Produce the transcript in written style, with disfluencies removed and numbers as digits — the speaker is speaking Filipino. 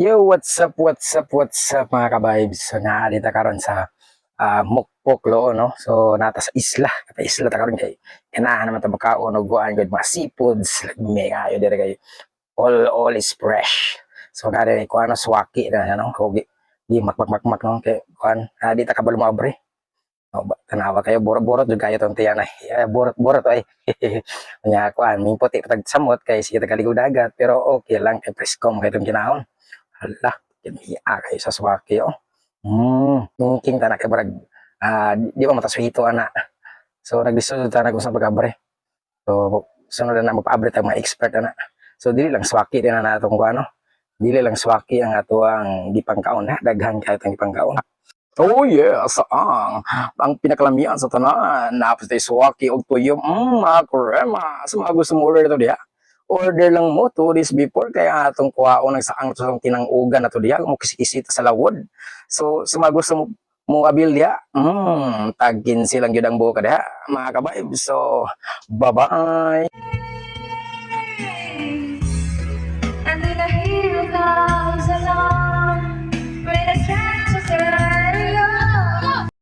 Yo, what's up mga ka-vibes? So, naalita karon sa Mukpok lo, no? So, nata sa isla. Kata isla ta karon kay kanahan naman ta makaon og kuan gud mga seafoods. May ayo dire kay all is fresh. So, nare kuan no swaki na ano, kogi. Di makmak no kay kuan di ta kabalo mabre. Oh, tanawa kayo borot-borot jud kayo tong tiyan ay. Borot-borot ay. Nya kuan, may puti patag samot kay sige tagaligo dagat pero okay lang kay preskom kay tong kinahon. Hala, kiniya kayo sa swaki, oh. Thinking ta na kay barag, di ba mataswito ana. So nagdisod ta na kung sa pag-abre. So sunod na magpa-abre ta mga expert ana. So dili lang swaki din na natong kuano. Dili lang swaki ang ato ang gipangkaon ha, daghan kayo tang gipangkaon. Oh yes, ang pinakalamian sa tanan, napos tayo swaki og tuyo, mga kurema. Sa mga gusto mo order ito diha, order lang mo 2 days before kaya atong kuhaon ng saang sa tinang-ugan na to diha mo kisikisita sa lawod. So sa mga gusto mo abil diha, tagin silang gyud ang buka diha mga kabaib. So bye-bye.